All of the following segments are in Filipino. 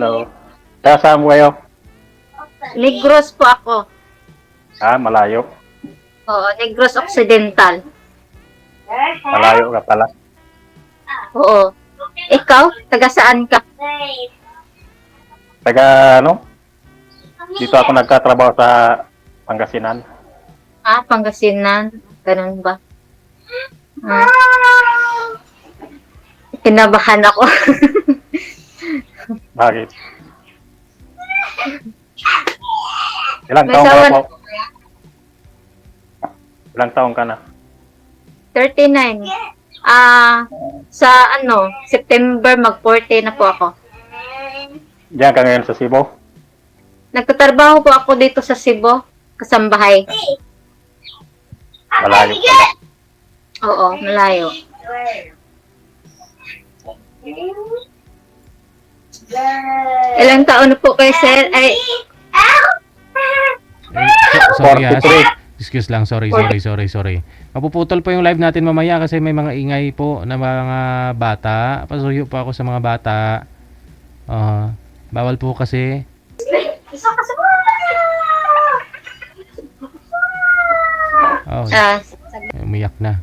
Hello. Kaya saan mo kayo? Negros po ako. Malayo. Oo, Negros Occidental. Malayo ka pala. Oo. Ikaw, taga saan ka? Taga ano? Dito ako nagkatrabaho sa Pangasinan. Pangasinan. Ganun ba? Ah, Kinabahan ako. Bakit? Ilang May taong ka asawa na po? na. Ilang taong ka na? 39. Sa September mag-40 na po ako. Diyan ka ngayon sa Cebu? Nagtatrabaho po ako dito sa Cebu, Kasambahay. Malayo pala. Oo, malayo. Ilang taon na po kayo, sir? Ay, Sorry 43. Excuse lang, sorry. Mapuputol po yung live natin mamaya kasi may mga ingay po na mga bata. Pasuyo po ako sa mga bata. Bawal po kasi. Oh, umiyak na.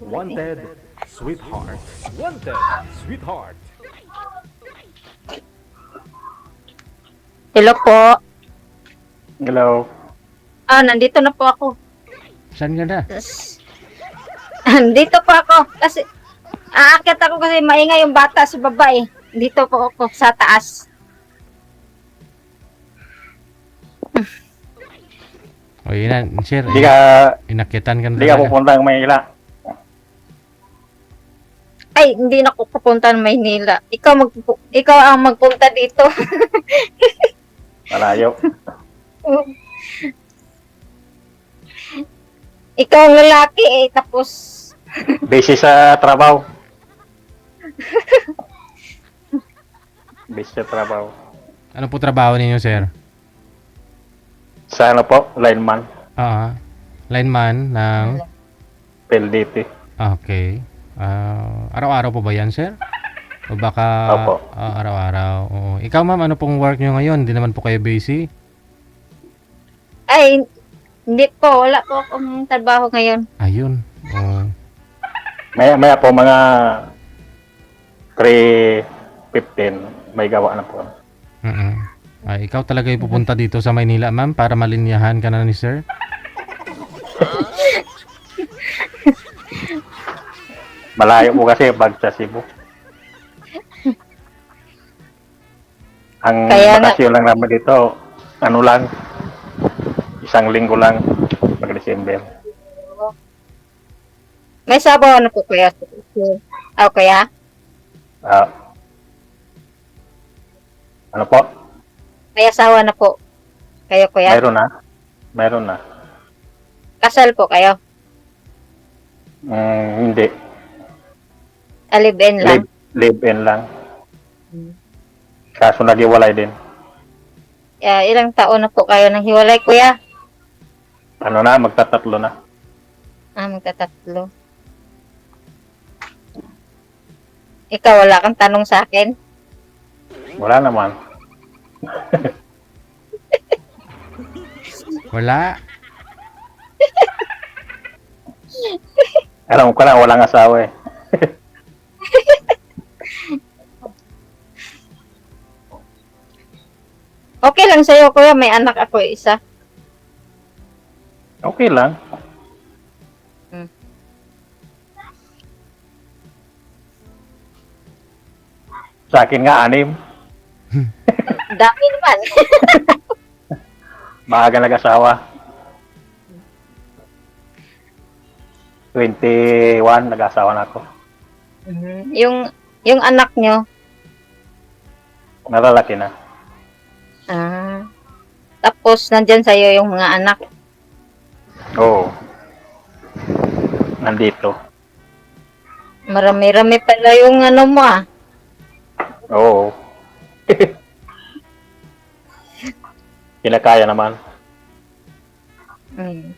Wanted, sweetheart. Wanted, sweetheart. hello po. Hello. Nandito na po ako. Saan ka na? Dito po ako. Kasi, aakyat ako kasi maingay yung bata sa baba eh. Dito po ako sa taas. O yun na, sir. Hindi ka, Inakyatan ka na hindi ka talaga. pupunta ng Maynila. Ay, hindi na ako pupunta ng Maynila. Ikaw ang magpunta dito. Malayo. Ikaw ang lalaki eh. Tapos, Busy sa trabaho. Busy sa trabaho. Ano po trabaho ninyo, sir? Sa ano po? Lineman. Lineman ng... PLDT. Okay. Araw-araw po ba yan, sir? O baka Opo. araw-araw? Oo. Ikaw, ma'am, ano pong work nyo ngayon? Hindi naman po kayo busy? ay, hindi po. Wala po akong trabaho ngayon. Ayun. Oo. Maya po mga 3:15 may gawa na po. Ikaw talaga yung pupunta dito sa Maynila, ma'am, para malinyahan ka na ni sir? Malayo po kasi pag sa Cebu. Ang Kaya nga- bakasyon lang naman dito, ano lang, 1 linggo lang, pag-December. May sabaw na po kaya. Kaya? Ah, ano po? May asawa na po. Kayo kuya? Mayroon na? Mayroon na. Kasal po kayo? Hindi. Live-in lang? Live-in lang. Kaso nag-iwalay din. Ilang taon na po kayo nang hiwalay kuya? Ano na, magtatatlo na. Magtatatlo. Ikaw, wala kang tanong sa akin? Wala naman. Wala. Alam ko na, walang asawa eh. Okay lang sa'yo kuya, may anak ako isa. Okay lang. Sa akin nga, 6. Dami naman. Maaga nag-asawa. 21, nag-asawa na ako. Yung anak nyo, Nalalaki na. tapos nandyan sa'yo yung mga anak. Oo. Nandito. Marami-rami pala yung ano mo Oo. Kinakaya naman. Mm.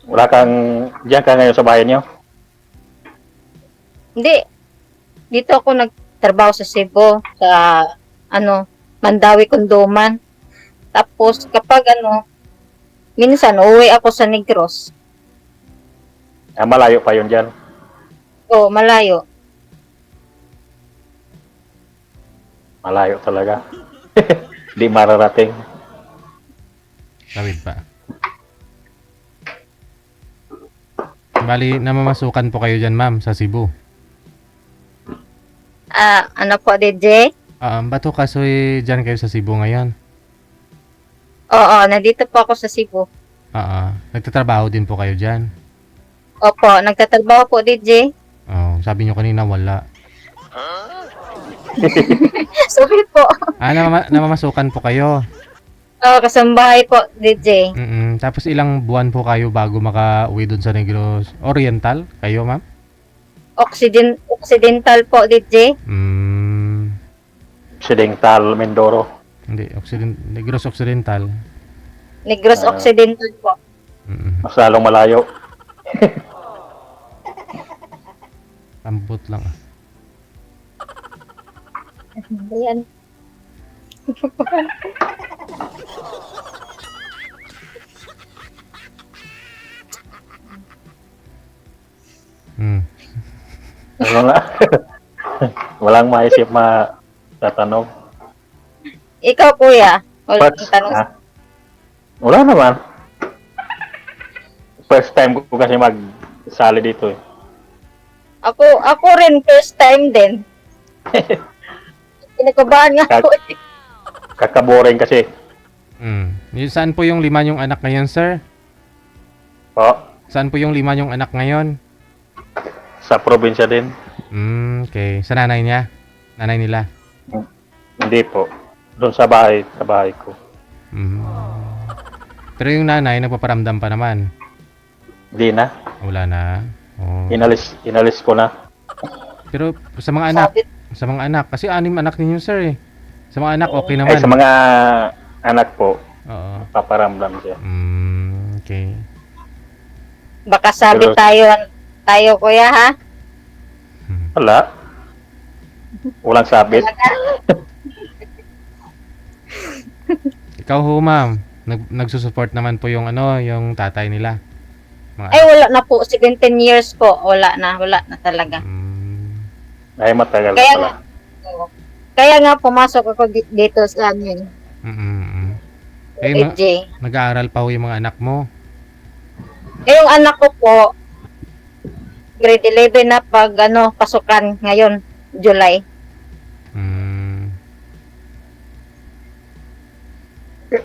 Wala kang, diyan ka ngayon sa bahay niyo? Hindi. Dito ako nagtrabaho sa Cebu, sa ano, Mandawi Kunduman. Tapos kapag minsan uuwi ako sa Negros. Ah, malayo pa yun dyan. O, malayo. Malayo talaga. Di mararating. Tawid pa. Bali, namamasukan po kayo dyan, ma'am, sa Cebu. Ano po, DJ? Bato kasoy dyan kayo sa Cebu ngayon? Oo, nandito po ako sa Cebu. Nagtatrabaho din po kayo dyan? Opo, nagtatrabaho po, DJ. Sabi nyo kanina wala. Sorry po. Namamasukan po kayo? Oo, kasambahay po, DJ. Tapos ilang buwan po kayo bago maka-uwi dun sa Negros Oriental? Kayo, ma'am? Occidental po, DJ. Occidental, Mindoro. Hindi, Negros Occidental. Negros Occidental po. Mas lalong malayo. Ambot lang. Ayan. Ano nga? Walang maisip tatanong. Ikaw, kuya. First, wala naman. First time ko kasi magsali dito eh. Ako rin first time din. Pinakabahan nga ako eh. Kakaboring kasi. Saan po yung 5 yung anak ngayon, sir? Po, Saan po yung 5 yung anak ngayon? sa probinsya din. Okay. Sa nanay niya? Nanay nila? Hindi po. Doon sa bahay ko. Pero yung nanay, nagpaparamdam pa naman? Hindi na. Wala na. Inalis ko na. Pero sa mga anak, kasi 6 anak ninyo, sir eh. Sa mga anak, okay naman. Ay, sa mga anak po, Oo. paparamdam siya. Okay. Baka sabi Pero- tayo kuya ha? Wala. Walang sabit. Ikaw ho, ma'am. Nagsusupport naman po yung yung tatay nila. Mga Ay, wala na po. 17 years po. Wala na talaga. Ay, matagal na Kaya pala. Kaya nga pumasok ako dito sa amin. DJ. Nag-aaral pa ho yung mga anak mo. Yung anak ko po, grade 11 na pag pasukan ngayon, July.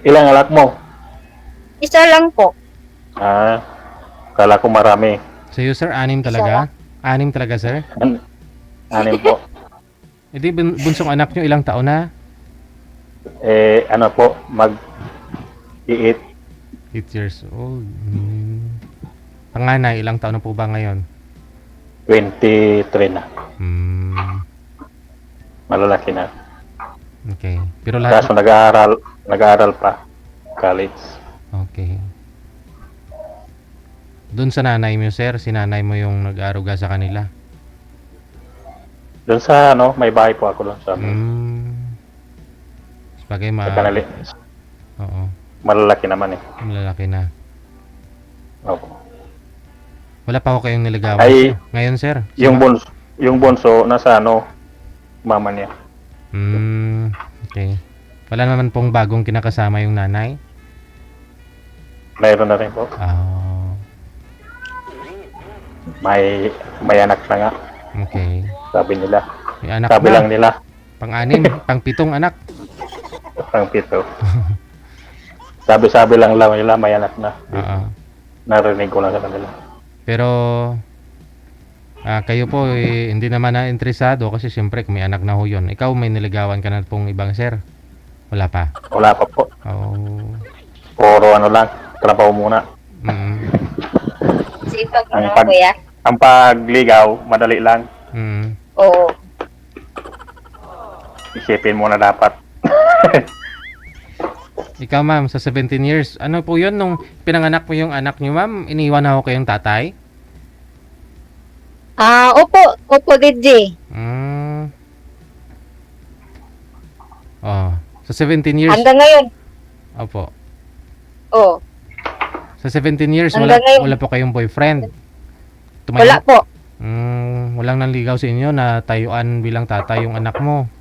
Ilang anak mo? Isa lang po. Kala ko marami. So you, sir, 6 talaga? 6 talaga, sir? Anim po. Di bunsong anak nyo, ilang taon na? Ano po, mag-iit. 8 years old. Panganay, ilang taon na po ba ngayon? 23 na. Malalaki na. Okay. Pero lahat... Kaso nag-aaral pa. College. Okay. Doon sa nanay mo, sir, si nanay mo yung nag-aaruga sa kanila? Doon sa may bahay po ako doon sa amin. Sabagay Oo. Malalaki naman eh. Malalaki na. Opo. Wala pa ako kayong niligawan. Ay, ngayon, sir? yung bunso nasa mama niya. Okay. Wala naman pong bagong kinakasama yung nanay? Mayroon na rin po. May anak na nga. Okay. Sabi nila. May anak Sabi na. lang nila. Pang-6, pang-7 anak. Pang-7. Sabi lang nila may anak na. Narinig ko lang sa kanila. Pero kayo po hindi naman na interesado kasi siyempre kung may anak na ho yun. Ikaw may niligawan ka na pong ibang sir? Wala pa? Wala pa po. Puro lang. Trabaho muna. Sipag mo na, kuya. Ang pagligaw, madali lang. Oo. Isipin mo na dapat. Ikaw, ma'am, sa 17 years, ano po yun? Nung pinanganak mo yung anak niyo, ma'am, iniwan na ako kayong tatay? Opo, DJ. Oh, sa 17 years, Hanggang ngayon. opo. Oh, Sa 17 years, Hanggang ngayon. wala po kayong boyfriend? wala po. Walang nanligaw sa inyo na tayuan bilang tatay yung anak mo?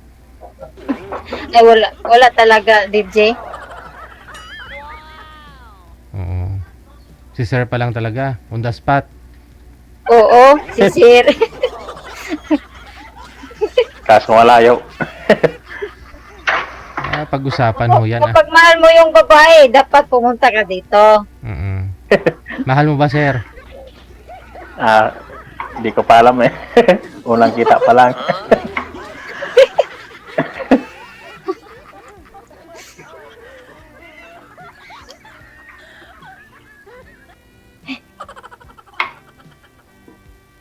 Ay, wala talaga, DJ. Oo. Si sir pa lang talaga, on the spot. Oo, si Sir. Kaso malayo. Pag-usapan ho yan. Kapag mahal mo yung babae, dapat pumunta ka dito. Mahal mo ba, sir? Hindi ko pa alam eh. Unang kita pa lang.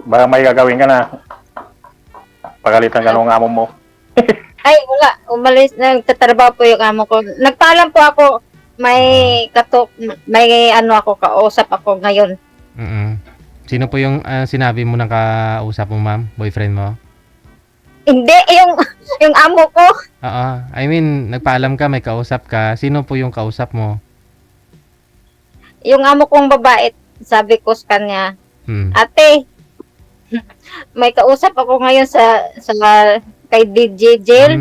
Baka may gagawin ka na. Pagalitan ka ng amo mo. Ay, wala. Umalis, nagtatrabaho po yung amo ko. Nagpaalam po ako. May ako, kausap ako ngayon. Sino po yung sinabi mo ng kausap mo, ma'am? Boyfriend mo? Hindi, yung amo ko. Oo. I mean, nagpaalam ka, may kausap ka. Sino po yung kausap mo? Yung amo kong babae, sabi ko sa kanya, Ate, may kausap ako ngayon sa kay DJ Jill.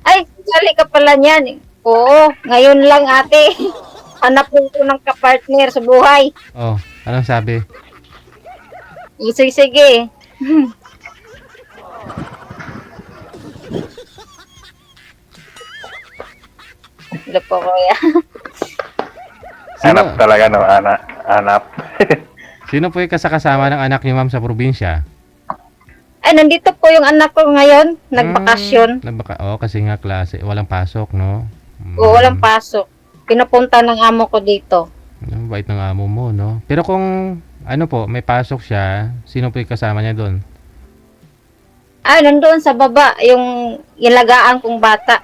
Ay, sali ka pala niyan. Oo, ngayon lang ate. Hanap ko ng kapartner sa buhay. Oh, anong sabi? Sige. Wala po kuya. Hanap talaga no, hanap. Sino po yung kasama ng anak niyo, ma'am, sa probinsya? Ay, nandito po yung anak ko ngayon. Nagbakasyon. Kasi nga klase, walang pasok, no? Oo, walang pasok. Pinapunta ng amo ko dito. Bait ng amo mo, no? Pero kung, may pasok siya, sino po yung kasama niya doon? Ay, nandoon sa baba, yung ilagaan kong bata.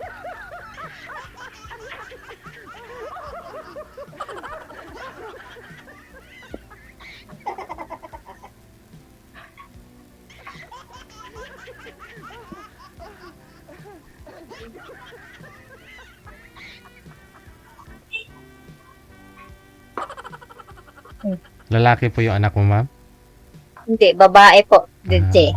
Lalaki po yung anak mo, ma'am? Hindi, babae po, DJ.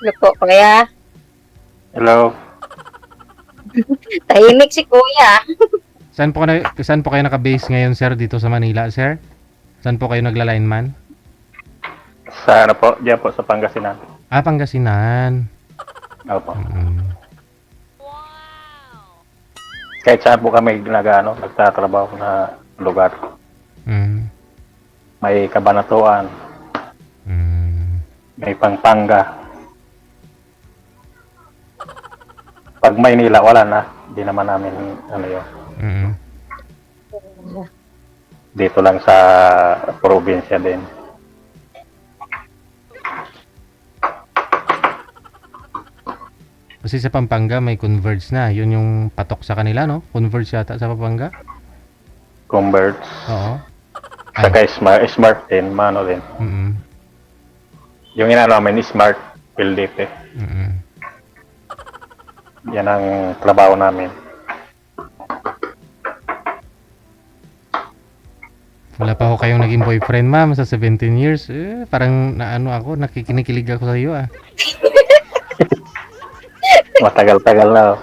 Ano po, kaya Hello. tahimik si kuya. Saan po kayo naka-base ngayon, sir, dito sa Manila, sir? Saan po kayo nagla-lineman? Sa ano po? Diyan po sa Pangasinan. Pangasinan. Opo. Kahit saan po kami nagtatrabaho na lugar. May Kabanatuan. May Pampanga. Pag Maynila, wala na. Hindi naman namin yun. Dito lang sa probinsya din. Kasi sa Pampanga may Converge na. Yun yung patok sa kanila, no? Converge yata sa Pampanga. Converts. Oo. Saka smart din, mano din. Yung namin, smart PLDT. Yan ang trabaho namin. Wala pa ako kayong naging boyfriend, ma'am, sa 17 years. Parang nakikinikilig ako sa iyo, Matagal-tagal na.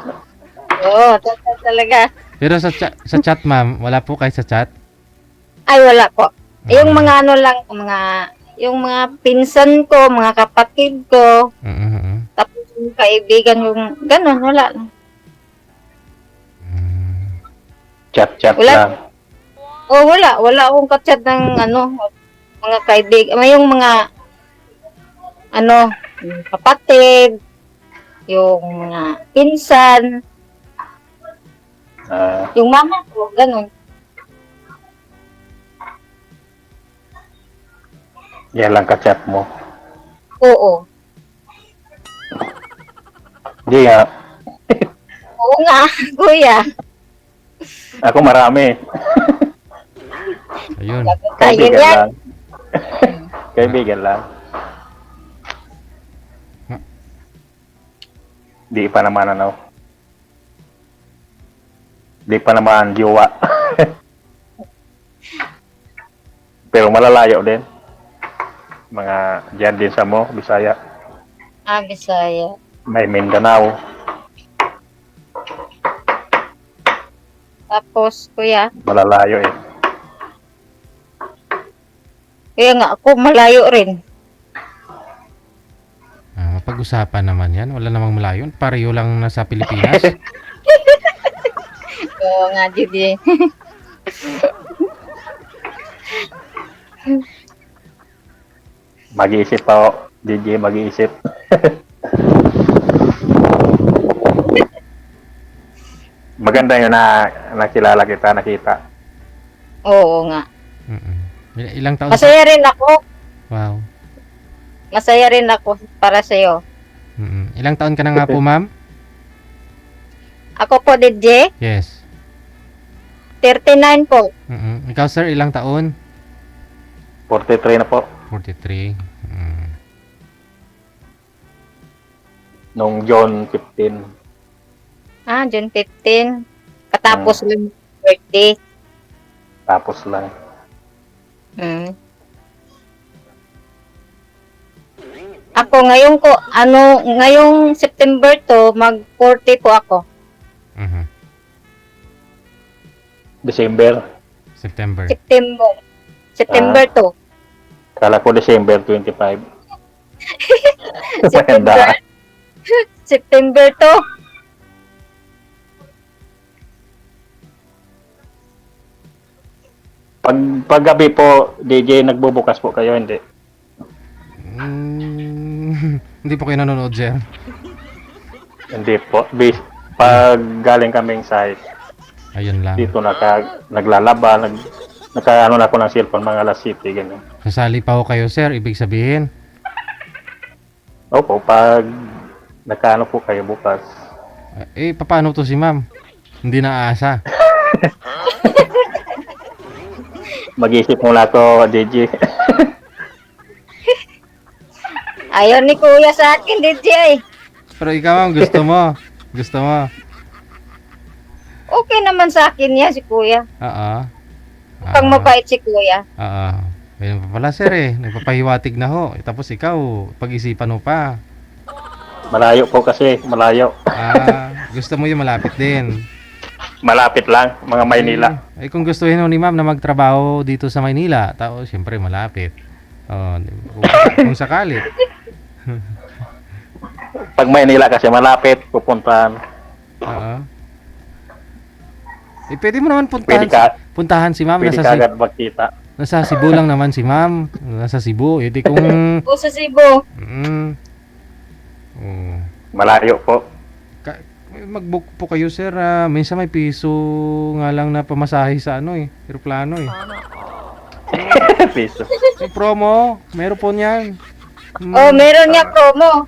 Oo, talaga. Pero sa chat, ma'am, wala po kayo sa chat? Ay, wala po. Yung mga yung mga pinsan ko, mga kapatid ko, tapos yung kaibigan yung gano'n, wala. Chat Wala. lang. Wala akong ka-chat ng mga kaibigan, yung mga kapatid, yung mga pinsan, yung mama ko, gano'n. Yan lang ka-chat mo. Oo. Hindi nga. Oo nga, kuya. Ako marami. Ayun. Ayun Kaibigan yan. lang. Kaibigan lang. Di pa naman ano. Di pa naman jowa. Pero malalayo din. Mga dyan din sa mo, Bisaya. Ah, Bisaya. May Mindanao. Tapos, kuya. Malalayo eh. Kaya nga ako, malayo rin. Mapag-usapan naman yan. Wala namang malayo. Pareho lang nasa Pilipinas. Oo nga, Judy. Mag-iisip pa ako. DJ, mag-iisip. Maganda yun na nakilala kita, nakita. Oo nga. Mm-mm. Ilang taon? Masaya rin ako. Wow. Masaya rin ako para sa'yo. Mm-mm. Ilang taon ka na nga po, ma'am? Ako po, DJ. Yes. 39 po. Mm-mm. Ikaw, sir, ilang taon? 43 na po. 43. Mm. Nung June 15. Ah, June 15. Katapos lang birthday. Tapos lang. Hmm. Ako ngayong September to, mag 40 po ako. Mhm. December. September. September to. Kala ko December 25. September. Maganda. September to. Paggabi po, DJ, nagbubukas po kayo, hindi? Hindi po kayo nanonood, sir. Hindi po. Pag galing kaming site, Ayun lang. dito naglalaba, nakaano na ako ng cellphone, mga alas 7, ganyan. Sasali pa ho kayo, sir. Ibig sabihin. Opo, pag nakaano po kayo bukas. Paano to si ma'am? Hindi na aasa. Mag-isip muna to, DJ. Ayaw ni kuya sa akin, DJ. Pero ikaw, ma'am, gusto mo. Gusto mo. Okay naman sa akin yan si kuya. Oo. Pag mabait si kuya. Oo. Ayun pa pala, sir, eh. Nagpapahiwatig na ho. Tapos ikaw, pag-isipan mo pa. Malayo po kasi, malayo. Gusto mo yung malapit din. Malapit lang, mga Maynila. Kung gustuhin mo ni ma'am na magtrabaho dito sa Maynila, siyempre malapit. Kung sakali. Pag Maynila kasi malapit, pupuntahan. Oo. Pwede mo naman puntahan si ma'am. Pwede ka agad magkita. Nasa Cebu lang naman si ma'am. Nasa Cebu. Di kung... O sa Cebu. Malayo po. Mag-book po kayo, sir. Minsan may piso nga lang na pamasahe sa aeroplano eh. Piso. May promo. Meron po niyan. Oh, meron niya promo.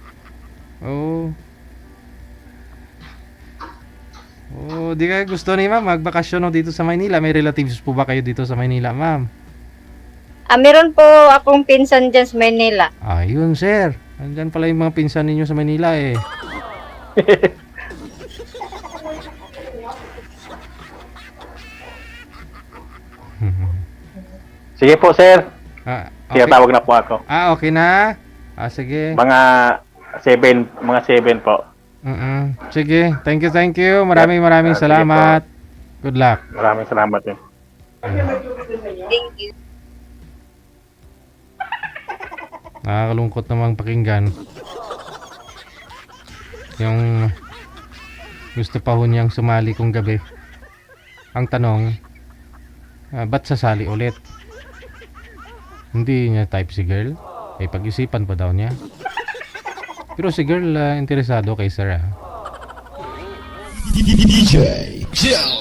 Di kayo gusto ni ma'am magbakasyon dito sa Maynila? May relatives po ba kayo dito sa Maynila, ma'am? Meron po akong pinsan dyan sa Manila. Ayun, sir. Andyan pala yung mga pinsan ninyo sa Maynila eh. Sige po, sir. Okay. Tawag na po ako. Okay na? Sige. Mga 7 po. Sige. Thank you. Maraming Sige salamat. Good luck. Maraming salamat din. Thank you. Nakakalungkot namang pakinggan. Yung gusto pa ho niyang sumali kung gabi. Ang tanong, ba't sasali ulit? Hindi niya type si girl. Pag-isipan pa daw niya. Pero si girl interesado kay sir. DJ Joe.